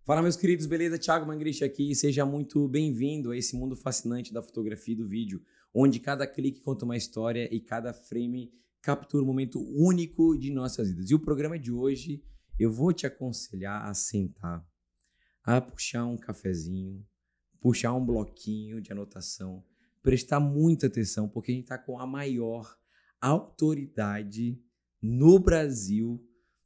Fala, meus queridos, beleza? Thiago Mangrich aqui. Seja muito bem-vindo a esse mundo fascinante da fotografia e do vídeo, onde cada clique conta uma história e cada frame captura um momento único de nossas vidas. E o programa de hoje, eu vou te aconselhar a sentar, a puxar um cafezinho, puxar um bloquinho de anotação, prestar muita atenção, porque a gente está com a maior autoridade no Brasil.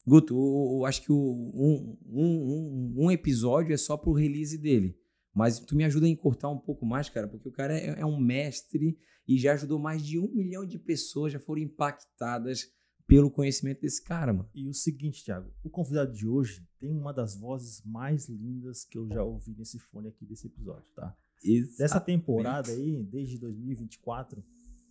Guto, eu acho que um episódio é só pro release dele. Mas tu me ajuda a encurtar um pouco mais, cara, porque o cara é um mestre e já ajudou mais de 1 milhão de pessoas, já foram impactadas pelo conhecimento desse cara, mano. E o seguinte, Thiago, o convidado de hoje tem uma das vozes mais lindas que eu já ouvi nesse fone aqui desse episódio, tá? Exatamente. Dessa temporada aí, desde 2024...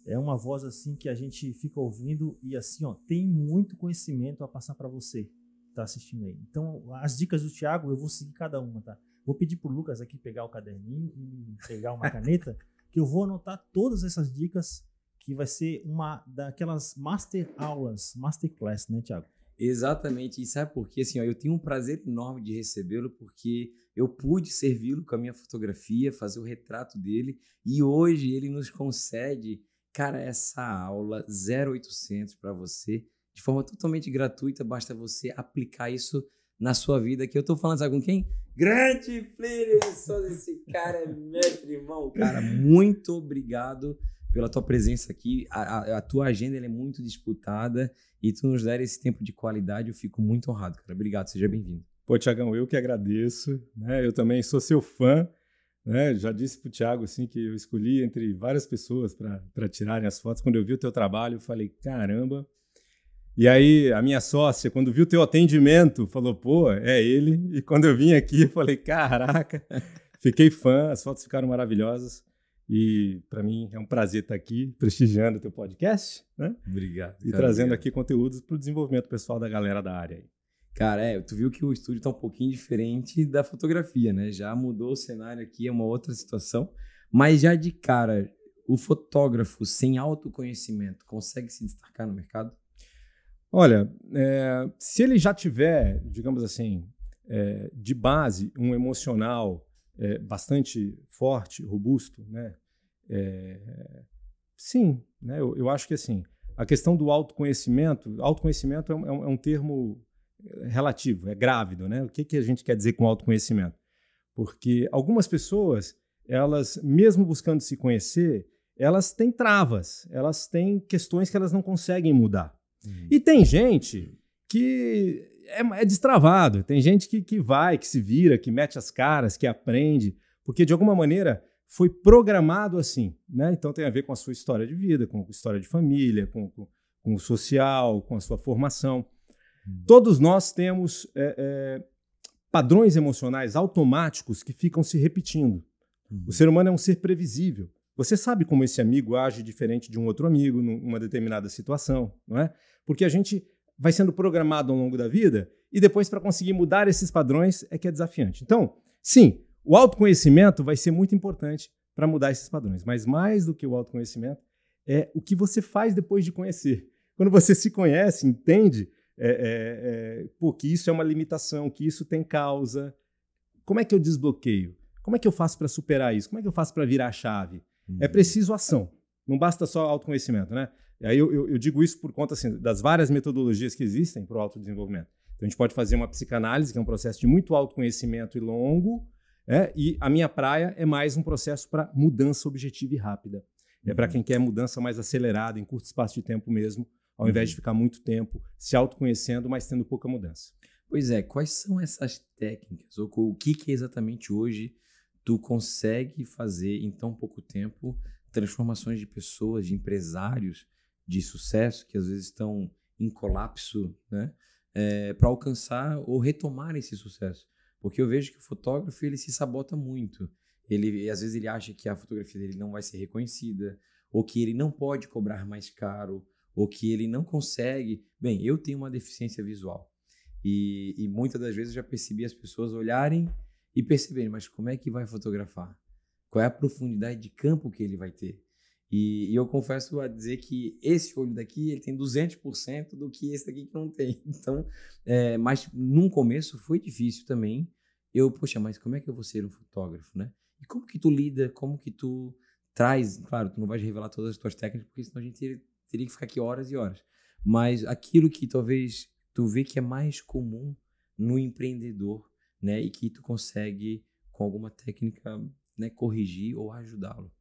é uma voz assim que a gente fica ouvindo e assim, ó, tem muito conhecimento a passar para você que tá assistindo aí. Então, as dicas do Thiago, eu vou seguir cada uma, tá? Vou pedir pro Lucas aqui pegar o caderninho e pegar uma caneta, que eu vou anotar todas essas dicas, que vai ser uma daquelas master aulas, masterclass, né, Thiago? Exatamente. E sabe por quê? Assim, ó, eu tenho um prazer enorme de recebê-lo, porque eu pude servi-lo com a minha fotografia, fazer o retrato dele, e hoje ele nos concede, cara, essa aula 0800 para você, de forma totalmente gratuita, basta você aplicar isso na sua vida, que eu tô falando, sabe com quem? Grande Plínio de Souza, esse cara é mestre, irmão. Cara, muito obrigado pela tua presença aqui, a tua agenda ela é muito disputada e tu nos der esse tempo de qualidade, eu fico muito honrado, cara. Obrigado, seja bem-vindo. Pô, Thiagão, eu que agradeço, né? Eu também sou seu fã. Já disse pro Thiago assim, que eu escolhi entre várias pessoas para tirarem as fotos. Quando eu vi o teu trabalho, eu falei, caramba. E aí, a minha sócia, quando viu o teu atendimento, falou, pô, é ele. E quando eu vim aqui, eu falei, caraca, fiquei fã, as fotos ficaram maravilhosas. E para mim é um prazer estar aqui prestigiando o teu podcast, né? Obrigado. E trazendo aqui conteúdos para o desenvolvimento pessoal da galera da área aí. Cara, tu viu que o estúdio tá um pouquinho diferente da fotografia, né? Já mudou o cenário aqui, é uma outra situação. Mas já de cara, o fotógrafo sem autoconhecimento consegue se destacar no mercado? Olha, se ele já tiver, digamos assim, de base, um emocional bastante forte, robusto, né? Sim, né? Eu acho que assim, a questão do autoconhecimento é um termo relativo, é grávido, né? O que a gente quer dizer com autoconhecimento? Porque algumas pessoas, elas, mesmo buscando se conhecer, elas têm travas, elas têm questões que elas não conseguem mudar. E tem gente que é destravado, tem gente que vai, que se vira, que mete as caras, que aprende, porque de alguma maneira foi programado assim, né? Então tem a ver com a sua história de vida, com a história de família, com o social, com a sua formação. Todos nós temos padrões emocionais automáticos que ficam se repetindo. O ser humano é um ser previsível. Você sabe como esse amigo age diferente de um outro amigo numa determinada situação, não é? Porque a gente vai sendo programado ao longo da vida e depois, para conseguir mudar esses padrões, é que é desafiante. Então, sim, o autoconhecimento vai ser muito importante para mudar esses padrões. Mas mais do que o autoconhecimento é o que você faz depois de conhecer. Quando você se conhece, entende que isso é uma limitação, que isso tem causa. Como é que eu desbloqueio? Como é que eu faço para superar isso? Como é que eu faço para virar a chave? É preciso ação. Não basta só autoconhecimento, né? E aí eu digo isso por conta assim, das várias metodologias que existem para o autodesenvolvimento. Então a gente pode fazer uma psicanálise, que é um processo de muito autoconhecimento e longo, e a minha praia é mais um processo para mudança objetiva e rápida. É para quem quer mudança mais acelerada, em curto espaço de tempo mesmo, ao invés de ficar muito tempo se autoconhecendo, mas tendo pouca mudança. Pois é, quais são essas técnicas? Ou o que exatamente hoje tu consegue fazer em tão pouco tempo transformações de pessoas, de empresários de sucesso que às vezes estão em colapso, né? Para alcançar ou retomar esse sucesso? Porque eu vejo que o fotógrafo ele se sabota muito. Às vezes ele acha que a fotografia dele não vai ser reconhecida, ou que ele não pode cobrar mais caro, ou que ele não consegue. Bem, eu tenho uma deficiência visual e muitas das vezes eu já percebi as pessoas olharem e perceberem, mas como é que vai fotografar? Qual é a profundidade de campo que ele vai ter? E eu confesso a dizer que esse olho daqui ele tem 200% do que esse daqui que não tem. Então, mas num começo foi difícil também poxa, mas como é que eu vou ser um fotógrafo, né? E como que tu lida, como que tu traz, claro, tu não vai revelar todas as tuas técnicas, porque senão a gente teria que ficar aqui horas e horas. Mas aquilo que talvez tu vê que é mais comum no empreendedor, né? E que tu consegue, com alguma técnica, né, corrigir ou ajudá-lo.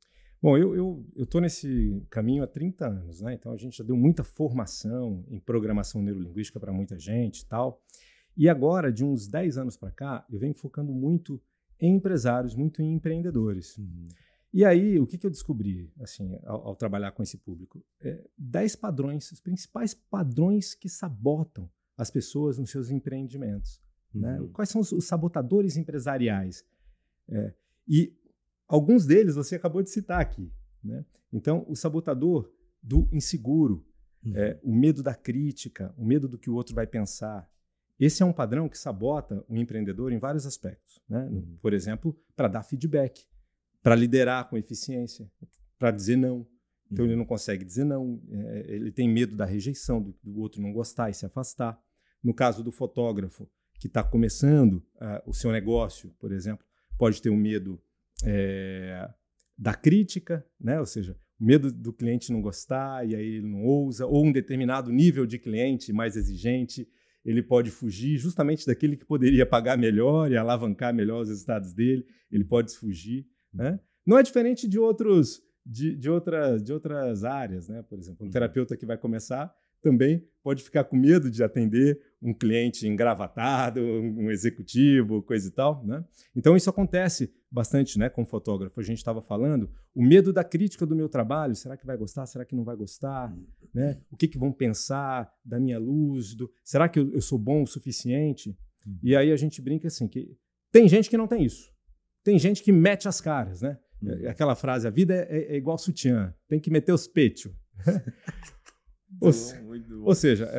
Bom, eu tô nesse caminho há 30 anos, né? Então a gente já deu muita formação em programação neurolinguística para muita gente e tal. E agora, de uns 10 anos para cá, eu venho focando muito em empresários, muito em empreendedores. E aí, o que eu descobri, assim, ao trabalhar com esse público? 10 padrões, os principais padrões que sabotam as pessoas nos seus empreendimentos. Né? Quais são os sabotadores empresariais? E alguns deles você acabou de citar aqui. Né? Então, o sabotador do inseguro, o medo da crítica, o medo do que o outro vai pensar. Esse é um padrão que sabota o empreendedor em vários aspectos. Né? Por exemplo, para dar feedback, para liderar com eficiência, para dizer não. Então, ele não consegue dizer não, ele tem medo da rejeição, do outro não gostar e se afastar. No caso do fotógrafo, que está começando o seu negócio, por exemplo, pode ter o medo da crítica, né? Ou seja, o medo do cliente não gostar e aí ele não ousa, ou um determinado nível de cliente mais exigente, ele pode fugir justamente daquele que poderia pagar melhor e alavancar melhor os resultados dele, ele pode fugir. Né? Não é diferente de outras áreas. Né? Por exemplo, um terapeuta que vai começar também pode ficar com medo de atender um cliente engravatado, um executivo, coisa e tal. Né? Então, isso acontece bastante, né, com o fotógrafo. A gente estava falando, o medo da crítica do meu trabalho, será que vai gostar, será que não vai gostar? Né? O que vão pensar da minha luz? Será que eu sou bom o suficiente? E aí a gente brinca assim, que tem gente que não tem isso. Tem gente que mete as caras. Né? Aquela frase, a vida é igual sutiã, tem que meter os peitos. Ou seja,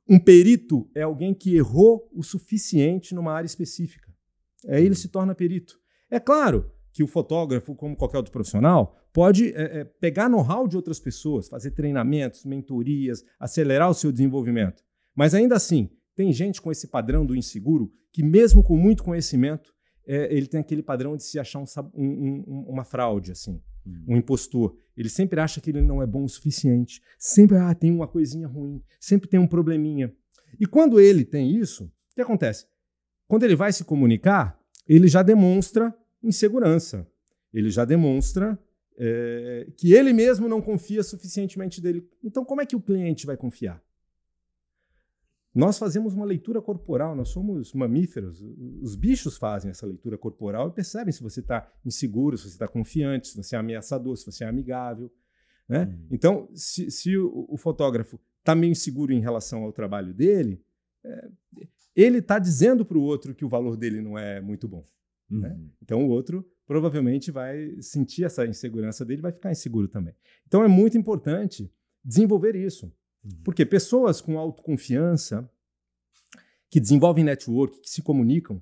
um perito é alguém que errou o suficiente numa área específica. Aí ele se torna perito. É claro que o fotógrafo, como qualquer outro profissional, pode pegar know-how de outras pessoas, fazer treinamentos, mentorias, acelerar o seu desenvolvimento. Mas ainda assim, tem gente com esse padrão do inseguro que, mesmo com muito conhecimento, ele tem aquele padrão de se achar uma fraude, assim. Um impostor. Ele sempre acha que ele não é bom o suficiente. Sempre tem uma coisinha ruim. Sempre tem um probleminha. E quando ele tem isso, o que acontece? Quando ele vai se comunicar, ele já demonstra insegurança. Ele já demonstra que ele mesmo não confia suficientemente dele. Então, como é que o cliente vai confiar? Nós fazemos uma leitura corporal, nós somos mamíferos, os bichos fazem essa leitura corporal e percebem se você está inseguro, se você está confiante, se você é ameaçador, se você é amigável. Né? Então, se o fotógrafo está meio inseguro em relação ao trabalho dele, ele está dizendo para o outro que o valor dele não é muito bom. Né? Então, o outro provavelmente vai sentir essa insegurança dele e vai ficar inseguro também. Então, é muito importante desenvolver isso. Porque pessoas com autoconfiança, que desenvolvem network, que se comunicam,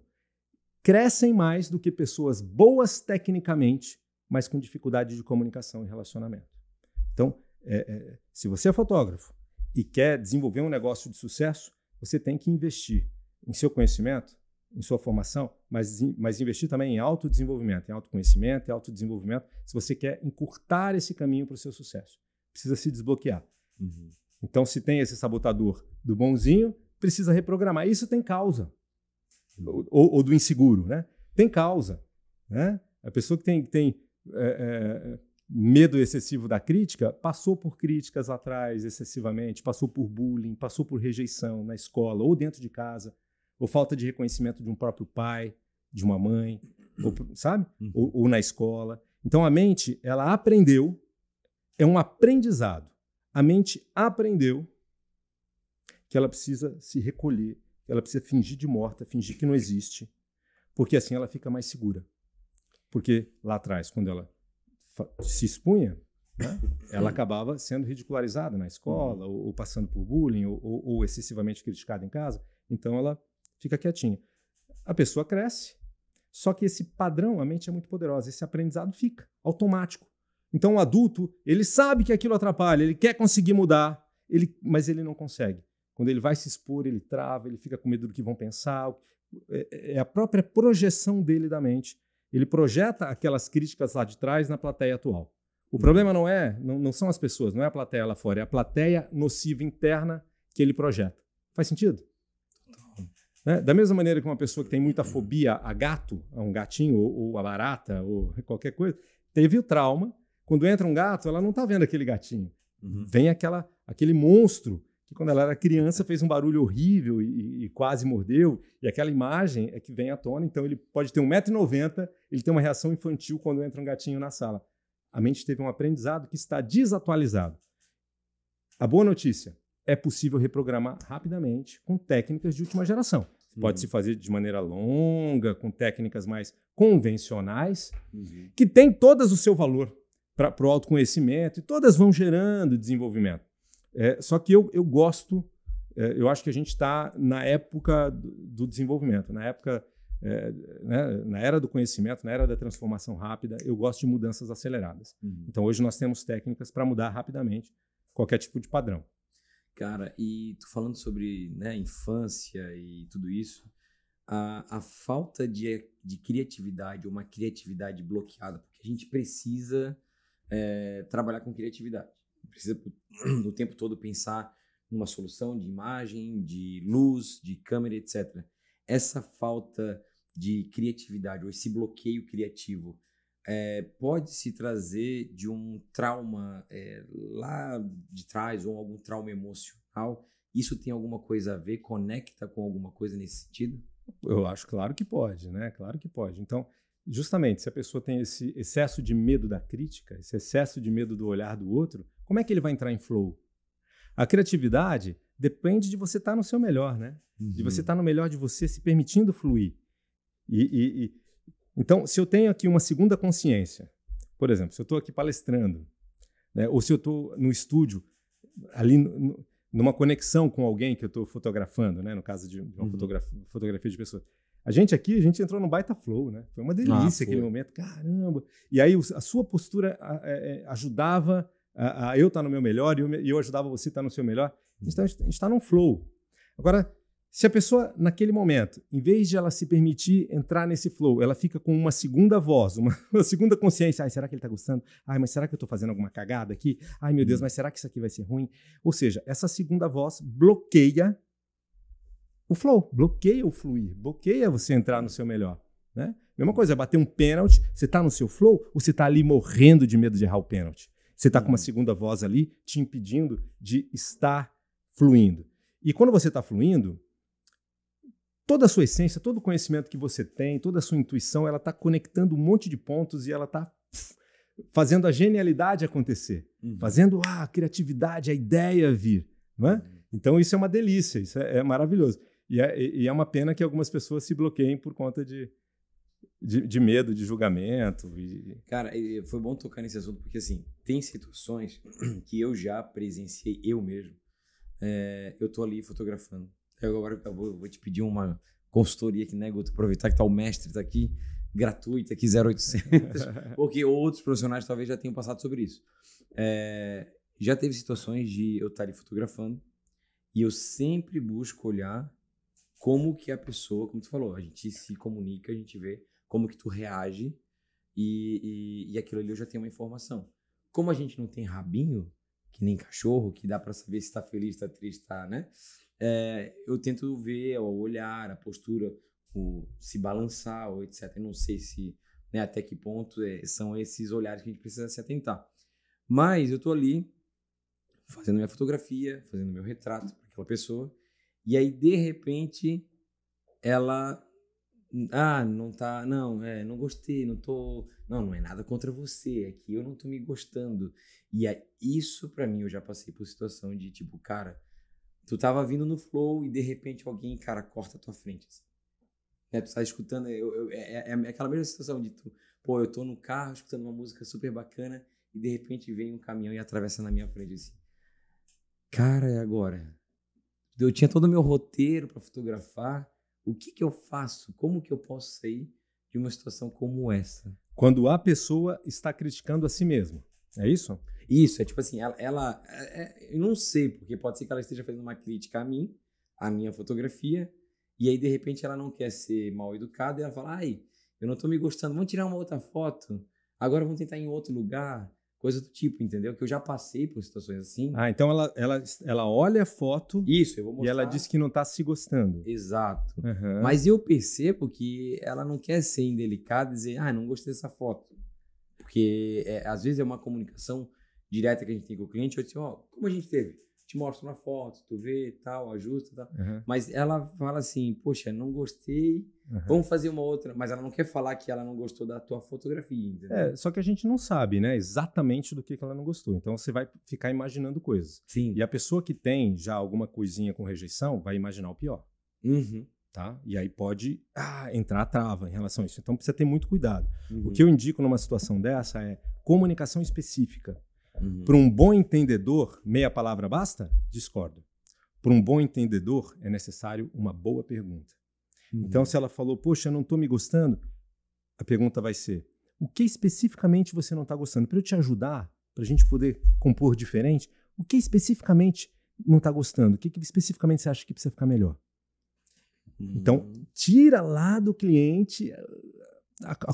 crescem mais do que pessoas boas tecnicamente, mas com dificuldade de comunicação e relacionamento. Então, se você é fotógrafo e quer desenvolver um negócio de sucesso, você tem que investir em seu conhecimento, em sua formação, mas investir também em autodesenvolvimento, em autoconhecimento e autodesenvolvimento, se você quer encurtar esse caminho para o seu sucesso. Precisa se desbloquear. Então, se tem esse sabotador do bonzinho, precisa reprogramar. Isso tem causa. Ou do inseguro, né? Tem causa. Né? A pessoa que tem medo excessivo da crítica passou por críticas lá atrás excessivamente, passou por bullying, passou por rejeição na escola ou dentro de casa, ou falta de reconhecimento de um próprio pai, de uma mãe, sabe? Ou na escola. Então, a mente, ela aprendeu, é um aprendizado. A mente aprendeu que ela precisa se recolher, que ela precisa fingir de morta, fingir que não existe, porque assim ela fica mais segura. Porque lá atrás, quando ela se expunha, né, ela acabava sendo ridicularizada na escola, ou passando por bullying, ou excessivamente criticada em casa, então ela fica quietinha. A pessoa cresce, só que esse padrão, a mente é muito poderosa, esse aprendizado fica automático. Então, o adulto, ele sabe que aquilo atrapalha, ele quer conseguir mudar, mas ele não consegue. Quando ele vai se expor, ele trava, ele fica com medo do que vão pensar, é a própria projeção dele da mente. Ele projeta aquelas críticas lá de trás na plateia atual. O problema não são as pessoas, não é a plateia lá fora, é a plateia nociva interna que ele projeta. Faz sentido? Né? Da mesma maneira que uma pessoa que tem muita fobia a gato, a um gatinho ou a barata ou qualquer coisa, teve o trauma. Quando entra um gato, ela não está vendo aquele gatinho. Vem aquele monstro que quando ela era criança fez um barulho horrível e quase mordeu. E aquela imagem é que vem à tona. Então ele pode ter 1,90 m, ele tem uma reação infantil quando entra um gatinho na sala. A mente teve um aprendizado que está desatualizado. A boa notícia, é possível reprogramar rapidamente com técnicas de última geração. Pode-se fazer de maneira longa, com técnicas mais convencionais, que têm todas o seu valor para o autoconhecimento, e todas vão gerando desenvolvimento. Só que eu gosto, eu acho que a gente está na época do desenvolvimento, na época, né, na era do conhecimento, na era da transformação rápida. Eu gosto de mudanças aceleradas. Então hoje nós temos técnicas para mudar rapidamente qualquer tipo de padrão. Cara, e tu falando sobre, né, infância e tudo isso, a falta de criatividade, ou uma criatividade bloqueada, porque a gente precisa trabalhar com criatividade. Precisa o tempo todo pensar numa solução de imagem, de luz, de câmera, etc. Essa falta de criatividade, ou esse bloqueio criativo, pode se trazer de um trauma lá de trás, ou algum trauma emocional? Isso tem alguma coisa a ver? Conecta com alguma coisa nesse sentido? Eu acho, claro que pode, né? Claro que pode. Então, justamente, se a pessoa tem esse excesso de medo da crítica, esse excesso de medo do olhar do outro, como é que ele vai entrar em flow? A criatividade depende de você estar no seu melhor, né? De você estar no melhor de você, se permitindo fluir. Então, se eu tenho aqui uma segunda consciência, por exemplo, se eu estou aqui palestrando, né, ou se eu estou no estúdio, ali numa conexão com alguém que eu estou fotografando, né, no caso de uma fotografia de pessoas, a gente entrou num baita flow, né? Foi uma delícia aquele momento, caramba! E aí a sua postura ajudava a eu estar no meu melhor e eu ajudava você a estar no seu melhor. Então, a gente está num flow. Agora, se a pessoa, naquele momento, em vez de ela se permitir entrar nesse flow, ela fica com uma segunda voz, uma segunda consciência. Ai, será que ele está gostando? Ai, mas será que eu estou fazendo alguma cagada aqui? Ai, meu Deus, mas será que isso aqui vai ser ruim? Ou seja, essa segunda voz bloqueia o flow, bloqueia o fluir, bloqueia você entrar no seu melhor. Né? Mesma coisa, bater um pênalti, você está no seu flow ou você está ali morrendo de medo de errar o pênalti? Você está com uma segunda voz ali te impedindo de estar fluindo. E quando você está fluindo, toda a sua essência, todo o conhecimento que você tem, toda a sua intuição, ela está conectando um monte de pontos e ela está fazendo a genialidade acontecer, fazendo a criatividade, a ideia vir. Não é? Então isso é uma delícia, isso é maravilhoso. E é uma pena que algumas pessoas se bloqueiem por conta de medo, de julgamento. Cara, foi bom tocar nesse assunto, porque assim, tem situações que eu já presenciei, eu mesmo. Eu tô ali fotografando. Agora eu vou te pedir uma consultoria aqui, né, Guto? Aproveitar que tá o mestre tá aqui, gratuito aqui, 0800, porque outros profissionais talvez já tenham passado sobre isso. Já teve situações de eu estar ali fotografando e eu sempre busco olhar como que a pessoa, como tu falou, a gente se comunica, a gente vê como que tu reage e aquilo ali eu já tenho uma informação. Como a gente não tem rabinho, que nem cachorro, que dá para saber se tá feliz, tá triste, tá, né? Eu tento ver o olhar, a postura, se balançar, ou etc. Eu não sei se, né, até que ponto são esses olhares que a gente precisa se atentar. Mas eu tô ali fazendo minha fotografia, fazendo meu retrato para aquela pessoa, e aí de repente ela não tá, não gostei, não é nada contra você, é que eu não tô me gostando. E isso para mim, eu já passei por situação de tipo, cara, tu tava vindo no flow e de repente alguém, cara, corta a tua frente. Assim. Né? Tu tá escutando, é aquela mesma situação de tu, pô, eu tô no carro escutando uma música super bacana e de repente vem um caminhão e atravessa na minha frente assim. Cara, e agora? Eu tinha todo o meu roteiro para fotografar. O que eu faço? Como que eu posso sair de uma situação como essa? Quando a pessoa está criticando a si mesma. É isso? Isso, é tipo assim, eu não sei, porque pode ser que ela esteja fazendo uma crítica a mim, a minha fotografia, E aí, de repente, ela não quer ser mal educada e ela fala, ai, eu não tô me gostando, vamos tirar uma outra foto, agora vamos tentar ir em outro lugar, coisa do tipo, entendeu? Que eu já passei por situações assim. Ah, então ela olha a foto Isso, eu vou e mostrar. ela diz que não tá se gostando. Exato. Uhum. Mas eu percebo que ela não quer ser indelicada e dizer, não gostei dessa foto. Porque às vezes é uma comunicação direta que a gente tem com o cliente, eu disse, como a gente teve? Te mostro na foto, tu vê, tal, ajusta, tal. Uhum. Mas ela fala assim, poxa, não gostei, vamos fazer uma outra. Mas ela não quer falar que ela não gostou da tua fotografia, entendeu? Só que a gente não sabe, né, exatamente do que ela não gostou. Então você vai ficar imaginando coisas. Sim. E a pessoa que tem já alguma coisinha com rejeição vai imaginar o pior. Uhum. Tá? E aí pode entrar a trava em relação a isso. Então precisa ter muito cuidado. Uhum. O que eu indico numa situação dessa é comunicação específica. Uhum. Para um bom entendedor, meia palavra basta? Discordo. Para um bom entendedor, é necessário uma boa pergunta. Uhum. Então, se ela falou, poxa, eu não estou me gostando, a pergunta vai ser, o que especificamente você não está gostando? Para eu te ajudar, para a gente poder compor diferente, o que especificamente não está gostando? O que especificamente você acha que precisa ficar melhor? Então, tira lá do cliente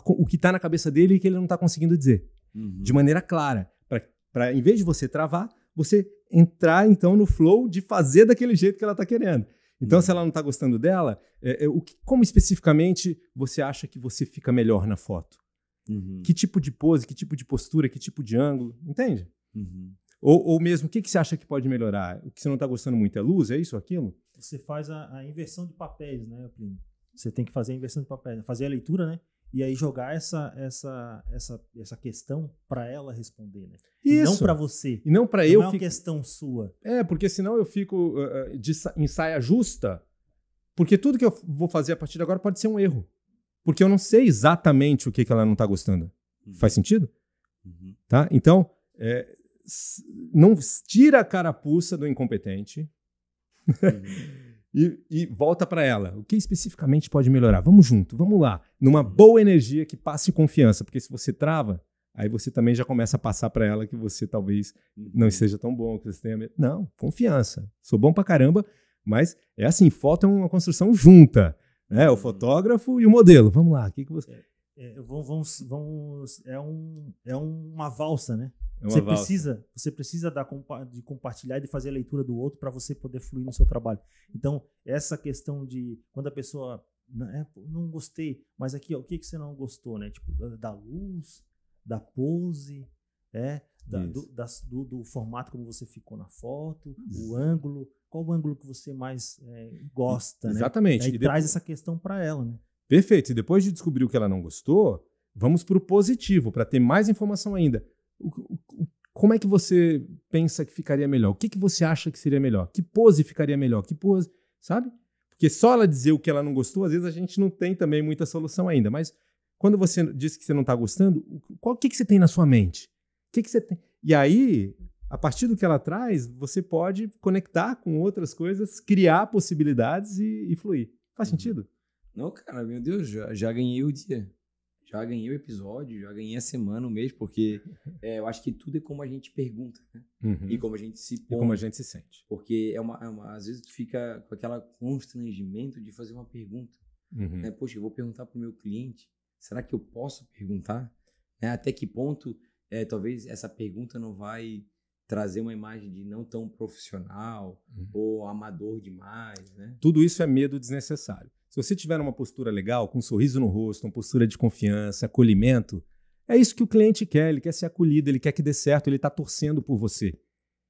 o que está na cabeça dele e que ele não está conseguindo dizer. De maneira clara. Para, em vez de você travar, você entrar, então, no flow de fazer daquele jeito que ela está querendo. Então, se ela não está gostando dela, como especificamente você acha que você fica melhor na foto? Que tipo de pose, que tipo de postura, que tipo de ângulo? Entende? Ou mesmo, o que você acha que pode melhorar? O que você não está gostando muito é luz? É isso ou aquilo? Você faz a inversão de papéis, né, Plínio? Você tem que fazer a inversão de papéis, fazer a leitura, né? E aí jogar essa questão para ela responder, né? Isso. E não para você. E não para eu. Não é uma questão sua. Porque senão eu fico em saia justa, porque tudo que eu vou fazer a partir de agora pode ser um erro. Porque eu não sei exatamente o que ela não está gostando. Faz sentido? Tá? Então, não tira a carapuça do incompetente e volta para ela. O que especificamente pode melhorar? Vamos junto, vamos lá. Numa boa energia que passe confiança, porque se você trava, aí você também já começa a passar para ela que você talvez não esteja tão bom, que você tenha... Não, confiança. Sou bom pra caramba, mas é assim, foto é uma construção junta, né? O fotógrafo e o modelo. Vamos lá, o que você... É uma valsa, né? Você precisa de compartilhar e de fazer a leitura do outro para você poder fluir no seu trabalho. Então, essa questão de quando a pessoa não gostei, mas aqui, ó, o que você não gostou, né? Tipo, da luz, da pose, do formato como você ficou na foto, o ângulo, qual o ângulo que você mais gosta, né? Exatamente. E traz essa questão para ela, né? Perfeito. E depois de descobrir o que ela não gostou, vamos para o positivo, para ter mais informação ainda. Como é que você pensa que ficaria melhor? O que você acha que seria melhor? Que pose ficaria melhor? Que pose, sabe? Porque só ela dizer o que ela não gostou, às vezes a gente não tem também muita solução ainda. Mas quando você diz que você não está gostando, o que você tem na sua mente? O que você tem? E aí, a partir do que ela traz, você pode conectar com outras coisas, criar possibilidades e fluir. Faz sentido? Não, cara, meu Deus, já ganhei o dia. Já ganhei o episódio, já ganhei a semana, o mês, porque eu acho que tudo é como a gente pergunta, né? E como a gente se põe. E como a gente se sente. Porque às vezes tu fica com aquele constrangimento de fazer uma pergunta. Né? Poxa, eu vou perguntar para o meu cliente, será que eu posso perguntar? Até que ponto talvez essa pergunta não vai trazer uma imagem de não tão profissional ou amador demais, né? Tudo isso é medo desnecessário. Se você tiver uma postura legal, com um sorriso no rosto, uma postura de confiança, acolhimento, é isso que o cliente quer. Ele quer ser acolhido, ele quer que dê certo, ele está torcendo por você.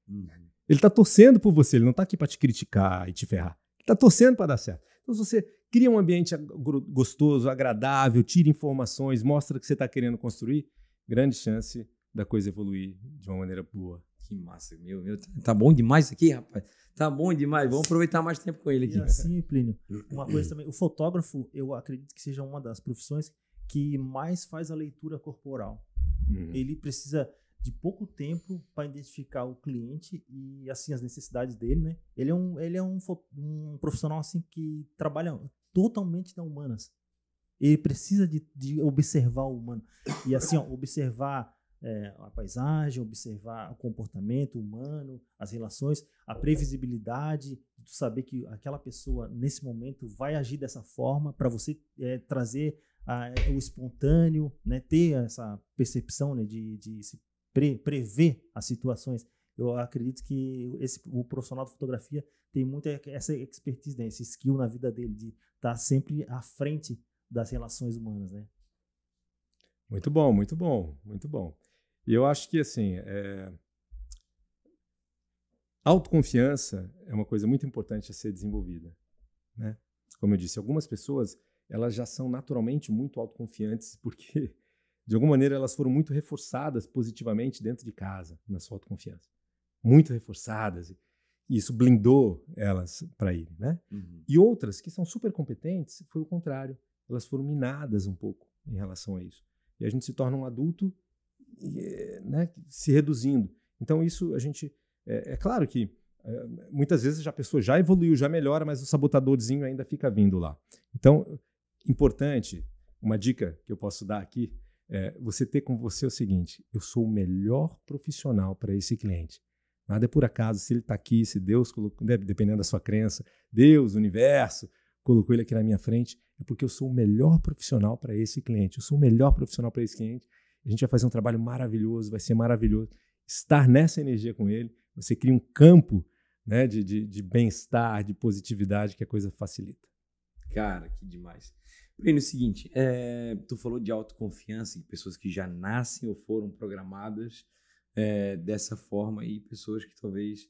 Ele está torcendo por você, ele não está aqui para te criticar e te ferrar. Ele está torcendo para dar certo. Então, se você cria um ambiente gostoso, agradável, tira informações, mostra que você está querendo construir, grande chance da coisa evoluir de uma maneira boa. Que massa, meu, tá bom demais aqui, rapaz. Tá bom demais, vamos aproveitar mais tempo com ele aqui. E assim, Plínio, uma coisa também, o fotógrafo, eu acredito que seja uma das profissões que mais faz a leitura corporal. Ele precisa de pouco tempo para identificar o cliente e assim as necessidades dele, né? Ele é um profissional assim que trabalha totalmente na humanas. Ele precisa de observar o humano e assim, observar a paisagem, observar o comportamento humano, as relações, a previsibilidade tu saber que aquela pessoa, nesse momento, vai agir dessa forma, para você trazer o espontâneo, né? Ter essa percepção, né? de se prever as situações. Eu acredito que o profissional de fotografia tem muito essa expertise, né? Esse skill na vida dele, de estar sempre à frente das relações humanas, né? Muito bom, muito bom, muito bom. E eu acho que, assim, autoconfiança é uma coisa muito importante a ser desenvolvida, né? Como eu disse, algumas pessoas, elas já são naturalmente muito autoconfiantes porque, de alguma maneira, elas foram muito reforçadas positivamente dentro de casa, na sua autoconfiança. Muito reforçadas. E isso blindou elas para ir, né? Uhum. E outras que são super competentes, foi o contrário. Elas foram minadas um pouco em relação a isso. E a gente se torna um adulto, né, se reduzindo. Então isso a gente... É claro que muitas vezes a pessoa já evoluiu, já melhora, mas o sabotadorzinho ainda fica vindo lá. Então, importante, uma dica que eu posso dar aqui, você ter com você o seguinte: eu sou o melhor profissional para esse cliente. Nada é por acaso. Se ele está aqui, se Deus colocou, dependendo da sua crença, Deus, o universo, colocou ele aqui na minha frente, é porque eu sou o melhor profissional para esse cliente. Eu sou o melhor profissional para esse cliente. A gente vai fazer um trabalho maravilhoso, vai ser maravilhoso. Estar nessa energia com ele, você cria um campo, né, de bem-estar, de positividade, que a coisa facilita. Cara, que demais. Breno, é o seguinte, tu falou de autoconfiança, de pessoas que já nascem ou foram programadas dessa forma, e pessoas que talvez,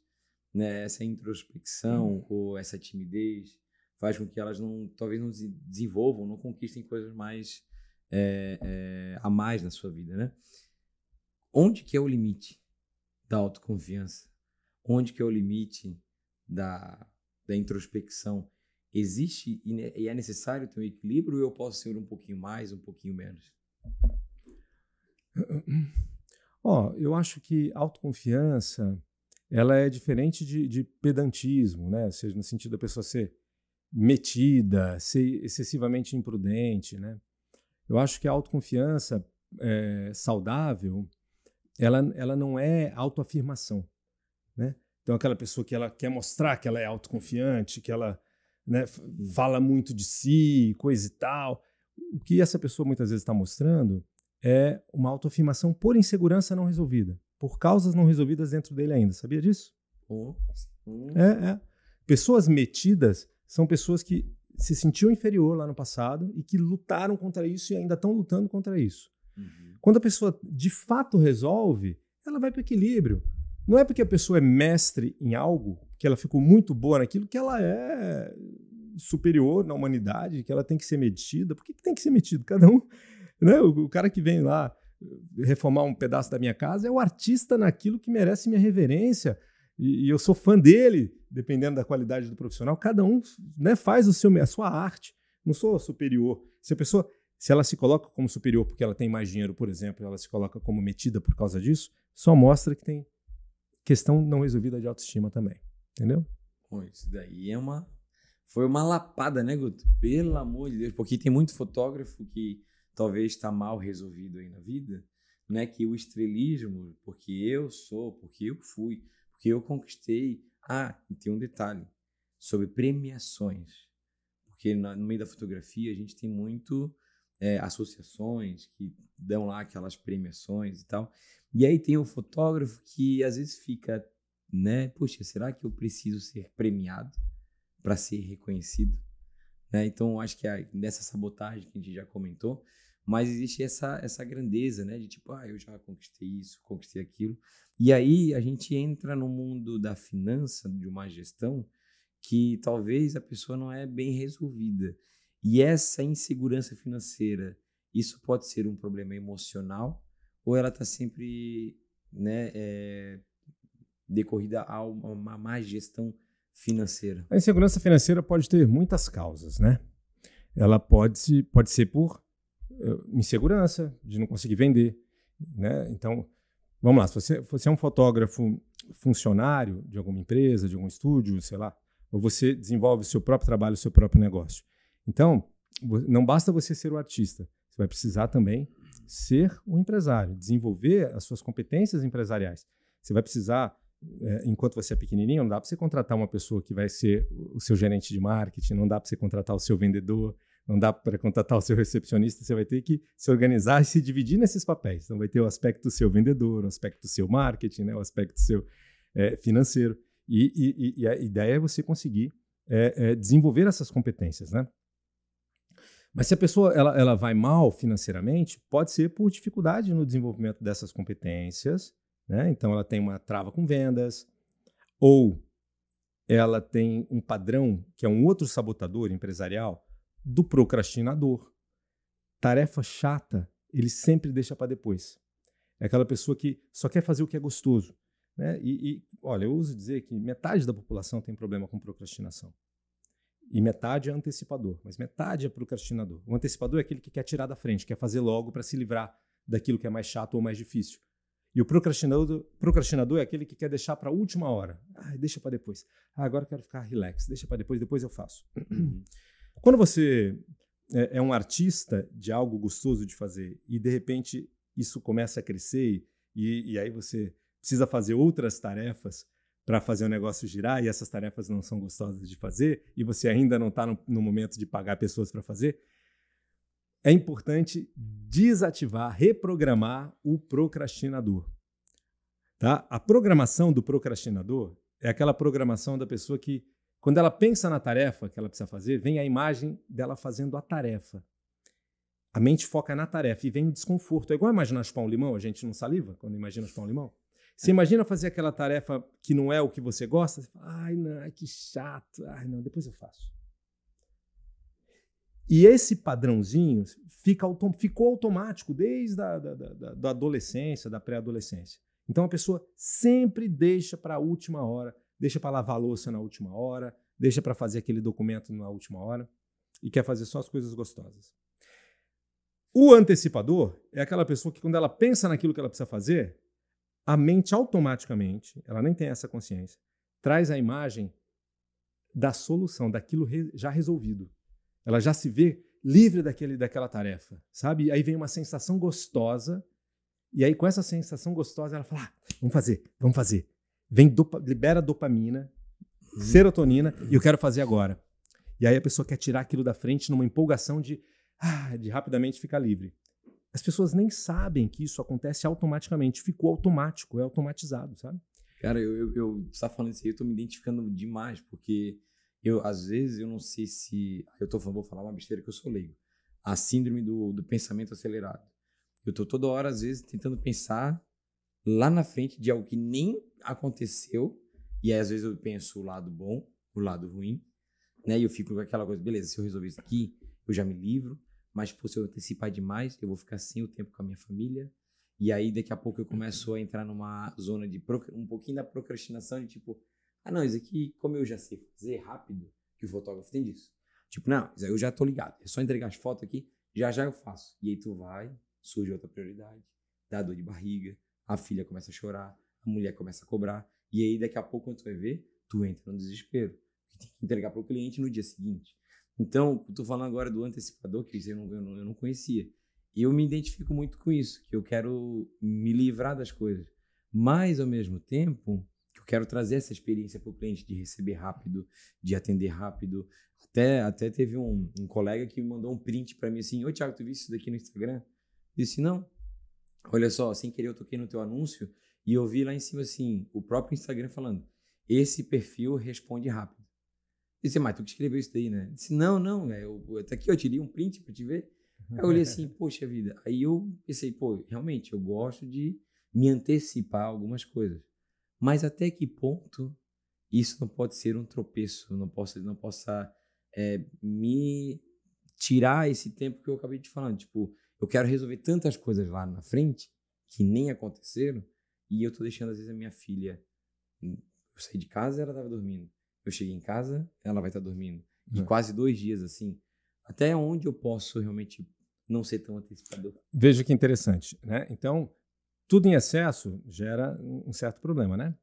né, essa introspecção ou essa timidez faz com que elas talvez não desenvolvam, não conquistem coisas mais a mais na sua vida, né? Onde que é o limite da autoconfiança? Onde que é o limite da introspecção? Existe e é necessário ter um equilíbrio, ou eu posso ser um pouquinho mais, um pouquinho menos? Eu acho que autoconfiança, ela é diferente de pedantismo, né? Ou seja, no sentido da pessoa ser metida, ser excessivamente imprudente, né? Eu acho que a autoconfiança saudável, ela não é autoafirmação, né? Então, aquela pessoa que ela quer mostrar que ela é autoconfiante, que ela, né, fala muito de si, coisa e tal. O que essa pessoa muitas vezes está mostrando é uma autoafirmação por insegurança não resolvida, por causas não resolvidas dentro dele ainda. Sabia disso? Pessoas metidas são pessoas que se sentiam inferior lá no passado e que lutaram contra isso e ainda estão lutando contra isso. Uhum. Quando a pessoa de fato resolve, ela vai para o equilíbrio. Não é porque a pessoa é mestre em algo, que ela ficou muito boa naquilo, que ela é superior na humanidade, que ela tem que ser metida. Por que tem que ser metido? Cada um, né? O cara que vem lá reformar um pedaço da minha casa é o artista naquilo que merece minha reverência. E eu sou fã dele, dependendo da qualidade do profissional. Cada um, né, faz a sua arte. Não sou superior. Se ela se coloca como superior porque ela tem mais dinheiro, por exemplo, ela se coloca como metida por causa disso, só mostra que tem questão não resolvida de autoestima também. Entendeu? Bom, isso daí foi uma lapada, né, Guto? Pelo amor de Deus. Porque tem muito fotógrafo que talvez está mal resolvido aí na vida, né? Que o estrelismo, porque eu sou, porque eu fui, porque eu conquistei. E tem um detalhe sobre premiações. Porque no meio da fotografia a gente tem muito associações que dão lá aquelas premiações e tal. E aí tem o fotógrafo que às vezes fica, né? Poxa, será que eu preciso ser premiado para ser reconhecido? Né? Então, acho que nessa sabotagem que a gente já comentou, mas existe essa grandeza, né? De tipo, eu já conquistei isso, conquistei aquilo. E aí a gente entra no mundo da finança, de uma gestão, que talvez a pessoa não é bem resolvida. E essa insegurança financeira, isso pode ser um problema emocional, ou ela está sempre, né, decorrida a uma má gestão financeira? A insegurança financeira pode ter muitas causas, né? Ela pode ser por insegurança, de não conseguir vender, né? Então, vamos lá, se você é um fotógrafo funcionário de alguma empresa, de algum estúdio, sei lá, ou você desenvolve o seu próprio trabalho, o seu próprio negócio. Então, não basta você ser o artista, você vai precisar também ser um empresário, desenvolver as suas competências empresariais. Você vai precisar enquanto você é pequenininho, não dá para você contratar uma pessoa que vai ser o seu gerente de marketing, não dá para você contratar o seu vendedor, não dá para contratar o seu recepcionista, você vai ter que se organizar e se dividir nesses papéis. Então vai ter o aspecto do seu vendedor, o aspecto do seu marketing, né, o aspecto do seu financeiro. E a ideia é você conseguir desenvolver essas competências, né? Mas se a pessoa ela vai mal financeiramente, pode ser por dificuldade no desenvolvimento dessas competências, né? Então ela tem uma trava com vendas, ou ela tem um padrão, que é um outro sabotador empresarial, do procrastinador. Tarefa chata, ele sempre deixa para depois. É aquela pessoa que só quer fazer o que é gostoso, né? Olha, eu uso dizer que metade da população tem problema com procrastinação. E metade é antecipador, mas metade é procrastinador. O antecipador é aquele que quer tirar da frente, quer fazer logo para se livrar daquilo que é mais chato ou mais difícil. E o procrastinador é aquele que quer deixar para a última hora. Deixa para depois. Agora eu quero ficar relax, deixa para depois eu faço. Quando você é um artista de algo gostoso de fazer e de repente isso começa a crescer e aí você precisa fazer outras tarefas para fazer o negócio girar e essas tarefas não são gostosas de fazer e você ainda não está no momento de pagar pessoas para fazer, é importante desativar, reprogramar o procrastinador. Tá? A programação do procrastinador é aquela programação da pessoa que, quando ela pensa na tarefa que ela precisa fazer, vem a imagem dela fazendo a tarefa. A mente foca na tarefa e vem o desconforto. É igual imaginar chupar um limão, a gente não saliva quando imagina chupar um limão? Você imagina fazer aquela tarefa que não é o que você gosta? Você fala, não, que chato. Não, depois eu faço. E esse padrãozinho ficou automático desde da adolescência, da pré-adolescência. Então a pessoa sempre deixa para a última hora, deixa para lavar a louça na última hora, deixa para fazer aquele documento na última hora e quer fazer só as coisas gostosas. O antecipador é aquela pessoa que, quando ela pensa naquilo que ela precisa fazer, a mente automaticamente, ela nem tem essa consciência, traz a imagem da solução, daquilo já resolvido. Ela já se vê livre daquela tarefa, sabe? Aí vem uma sensação gostosa, e aí com essa sensação gostosa ela fala, vamos fazer. Libera dopamina, serotonina, e eu quero fazer agora. E aí a pessoa quer tirar aquilo da frente numa empolgação de rapidamente ficar livre. As pessoas nem sabem que isso acontece automaticamente. Ficou automático, é automatizado, sabe? Cara, você tá falando isso aí, eu tô me identificando demais, porque às vezes, eu não sei se... vou falar uma besteira que eu sou leigo. A síndrome do pensamento acelerado. Eu tô toda hora, às vezes, tentando pensar lá na frente de algo que nem aconteceu, e aí, às vezes, eu penso o lado bom, o lado ruim, né? E eu fico com aquela coisa, beleza, se eu resolver isso aqui, eu já me livro, mas se eu antecipar demais, eu vou ficar sem o tempo com a minha família. E aí, daqui a pouco, eu começo a entrar numa zona de um pouquinho da procrastinação, de tipo, não, isso aqui, como eu já sei fazer rápido, que o fotógrafo tem disso. Tipo, não, isso aí eu já tô ligado. É só entregar as fotos aqui, já eu faço. E aí tu vai, surge outra prioridade, dá dor de barriga, a filha começa a chorar, a mulher começa a cobrar. E aí, daqui a pouco, quando tu vai ver, tu entra no desespero. Tu tem que entregar para o cliente no dia seguinte. Então, eu tô falando agora do antecipador, que eu não conhecia. E eu me identifico muito com isso, que eu quero me livrar das coisas. Mas, ao mesmo tempo, que eu quero trazer essa experiência para o cliente de receber rápido, de atender rápido. Até teve um colega que me mandou um print para mim assim, Thiago, tu viu isso daqui no Instagram? Eu disse, não. Olha só, sem querer eu toquei no teu anúncio e eu vi lá em cima assim, o próprio Instagram falando, esse perfil responde rápido. Eu disse, mas tu que escreveu isso daí, né? Eu disse, não, até aqui eu tirei um print para te ver. Aí eu olhei assim, poxa vida. Aí eu pensei, realmente, eu gosto de me antecipar a algumas coisas. Mas até que ponto isso não pode ser um tropeço, não possa me tirar esse tempo que eu acabei de falar. Tipo, eu quero resolver tantas coisas lá na frente que nem aconteceram e eu tô deixando, às vezes, a minha filha... Eu saí de casa, ela tava dormindo. Eu cheguei em casa, ela vai estar dormindo. De quase 2 dias, assim. Até onde eu posso realmente não ser tão antecipador? Veja que interessante, né? Então, tudo em excesso gera um certo problema, né?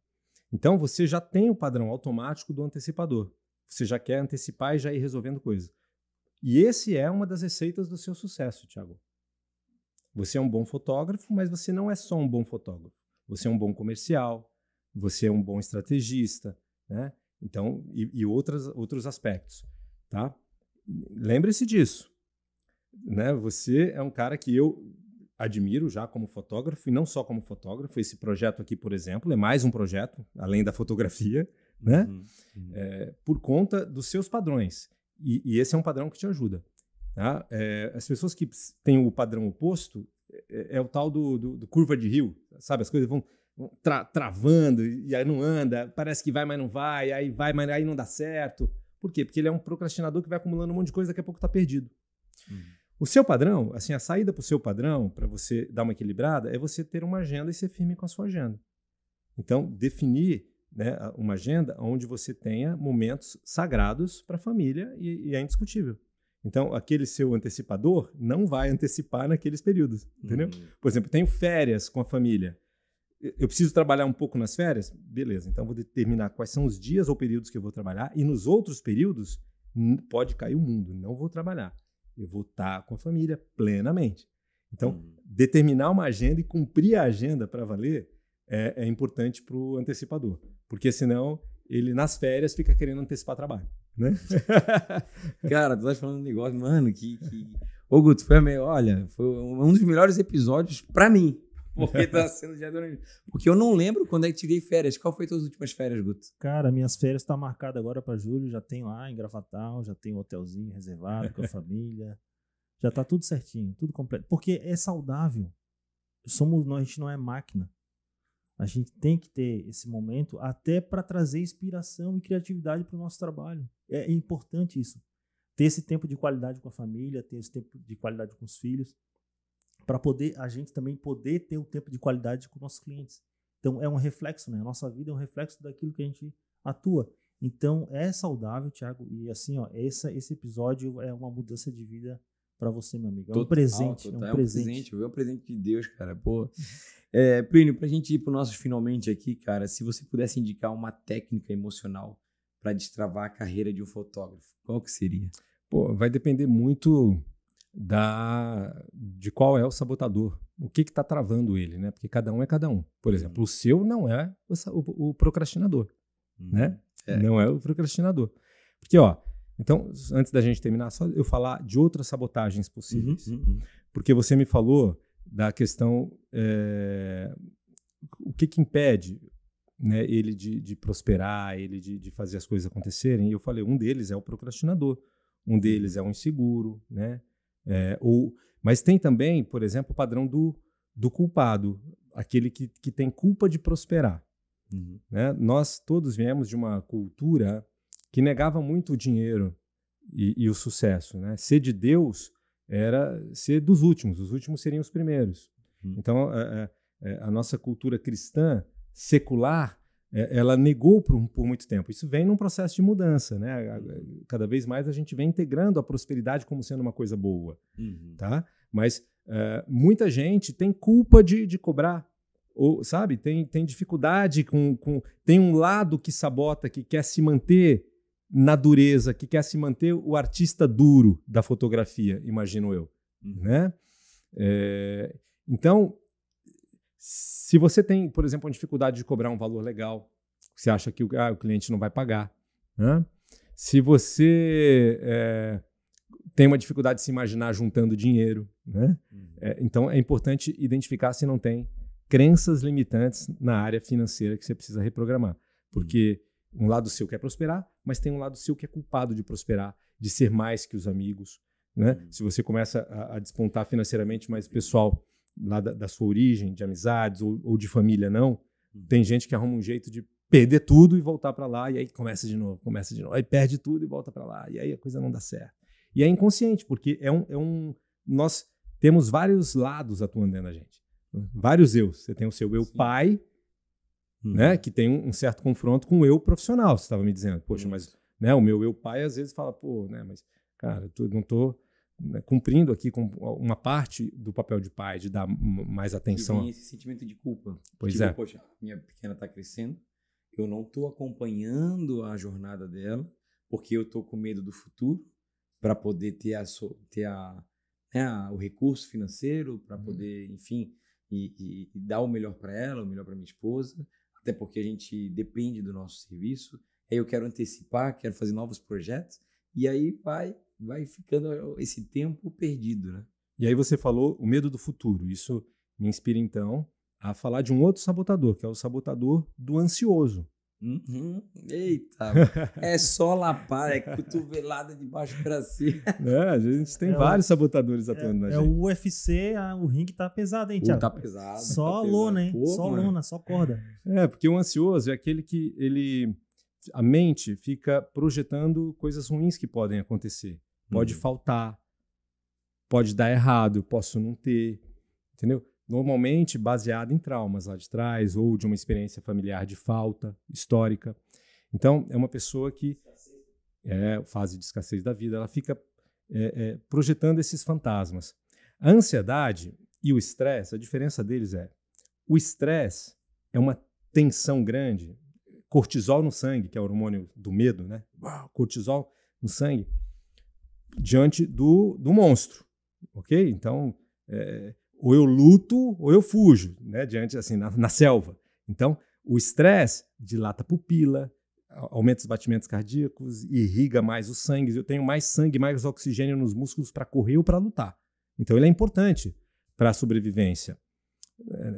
Então, você já tem o padrão automático do antecipador. Você já quer antecipar e já ir resolvendo coisas. E esse é uma das receitas do seu sucesso, Thiago. Você é um bom fotógrafo, mas você não é só um bom fotógrafo. Você é um bom comercial, você é um bom estrategista, né? Então, e outros aspectos, tá? Lembre-se disso, né? Você é um cara que eu admiro já como fotógrafo, e não só como fotógrafo. Esse projeto aqui, por exemplo, é mais um projeto, além da fotografia, né? Por conta dos seus padrões. E esse é um padrão que te ajuda. Tá? As pessoas que têm o padrão oposto é o tal do curva de rio, sabe? As coisas vão travando e aí não anda, parece que vai, mas não vai, aí vai, mas aí não dá certo. Por quê? Porque ele é um procrastinador que vai acumulando um monte de coisa e daqui a pouco está perdido. O seu padrão, assim, a saída para o seu padrão, para você dar uma equilibrada, é você ter uma agenda e ser firme com a sua agenda. Então, definir, né, uma agenda onde você tenha momentos sagrados para a família e é indiscutível. Então, aquele seu antecipador não vai antecipar naqueles períodos, entendeu? Por exemplo, tenho férias com a família. Eu preciso trabalhar um pouco nas férias? Beleza, então vou determinar quais são os dias ou períodos que eu vou trabalhar, e nos outros períodos pode cair o mundo, não vou trabalhar. Eu vou estar com a família plenamente. Então, determinar uma agenda e cumprir a agenda para valer é importante para o antecipador, porque senão ele nas férias fica querendo antecipar trabalho, né? Cara, tu tá falando um negócio, mano, Ô, Guto, foi um dos melhores episódios pra mim. Porque tá sendo já durante... Porque eu não lembro quando é que tirei férias. Qual foi as tuas últimas férias, Guto? Cara, minhas férias tá marcada agora pra julho, já tem lá em Gravatal, já tem um hotelzinho reservado com a família. Já tá tudo certinho, tudo completo. Porque é saudável. A gente não é máquina. A gente tem que ter esse momento até para trazer inspiração e criatividade para o nosso trabalho. É importante isso. Ter esse tempo de qualidade com a família, ter esse tempo de qualidade com os filhos, para poder a gente também poder ter um tempo de qualidade com nossos clientes. Então é um reflexo, né? A nossa vida é um reflexo daquilo que a gente atua. Então é saudável, Thiago, e assim, ó, esse episódio é uma mudança de vida para você, meu amigo. É um presente, é um presente. É um presente de Deus, cara. Pô. Plínio, pra gente ir pro nosso finalmente aqui, cara, se você pudesse indicar uma técnica emocional para destravar a carreira de um fotógrafo, qual que seria? Pô, vai depender muito de qual é o sabotador, o que está travando ele, né? Porque cada um é cada um. Por exemplo, o seu não é o procrastinador, né? Não é o procrastinador. Porque, ó, então, antes da gente terminar, só eu falar de outras sabotagens possíveis. Porque você me falou da questão, o que impede, né, ele de prosperar, ele de fazer as coisas acontecerem. E eu falei, um deles é o procrastinador, um deles é o inseguro, né? Mas tem também, por exemplo, o padrão do culpado, aquele que tem culpa de prosperar. Né? Nós todos viemos de uma cultura que negava muito o dinheiro e o sucesso. Né? Ser de Deus era ser dos últimos, os últimos seriam os primeiros. Então, a nossa cultura cristã, secular, ela negou por muito tempo. Isso vem num processo de mudança, né? Cada vez mais a gente vem integrando a prosperidade como sendo uma coisa boa, tá? Mas muita gente tem culpa de cobrar, ou, sabe? Tem dificuldade tem um lado que sabota, que quer se manter na dureza, que quer se manter o artista duro da fotografia, imagino eu, né? Então, se você tem, por exemplo, uma dificuldade de cobrar um valor legal, você acha que o cliente não vai pagar, né? Se você tem uma dificuldade de se imaginar juntando dinheiro, né? Então é importante identificar se não tem crenças limitantes na área financeira que você precisa reprogramar. Porque um lado seu quer prosperar, mas tem um lado seu que é culpado de prosperar, de ser mais que os amigos, né? Se você começa a despontar financeiramente, mas o pessoal lá da sua origem, de amizades ou de família, não. Tem gente que arruma um jeito de perder tudo e voltar para lá, e aí começa de novo, aí perde tudo e volta para lá, e aí a coisa não dá certo. E é inconsciente, porque nós temos vários lados atuando dentro da gente. Vários eus. Você tem o seu eu pai, né, que tem um certo confronto com o eu profissional, você estava me dizendo. Poxa, mas né, o meu eu pai às vezes fala, pô, né, mas cara, eu não estou cumprindo aqui com uma parte do papel de pai, de dar mais atenção. E vem esse sentimento de culpa. Pois tipo, é. Poxa, minha pequena está crescendo, eu não estou acompanhando a jornada dela, porque eu estou com medo do futuro, para poder ter o recurso financeiro, para poder, enfim, e dar o melhor para ela, o melhor para minha esposa. até porque a gente depende do nosso serviço, aí eu quero antecipar, quero fazer novos projetos, e aí vai ficando esse tempo perdido, né? E aí você falou o medo do futuro. Isso me inspira, então, a falar de um outro sabotador, que é o sabotador do ansioso. Uhum. Eita, é só lapar, é cotovelada de baixo para cima. A gente tem vários sabotadores atuando na gente. O UFC, o ringue tá pesado, hein, Thiago? Tá pesado. Só tá lona, pesado. hein? Só lona, só corda. Porque o ansioso é aquele que a mente fica projetando coisas ruins que podem acontecer. Pode faltar, pode dar errado, eu posso não ter, entendeu? Normalmente baseado em traumas lá de trás ou de uma experiência familiar de falta histórica. Então, é uma pessoa que fase de escassez da vida, ela fica projetando esses fantasmas. A ansiedade e o estresse, a diferença deles o estresse é uma tensão grande, cortisol no sangue, que é o hormônio do medo, né? Cortisol no sangue, diante do monstro, ok? Então, ou eu luto ou eu fujo, né? Diante, assim, na selva. Então, o estresse dilata a pupila, aumenta os batimentos cardíacos, irriga mais o sangue. Eu tenho mais sangue, mais oxigênio nos músculos para correr ou para lutar. Então, ele é importante para a sobrevivência.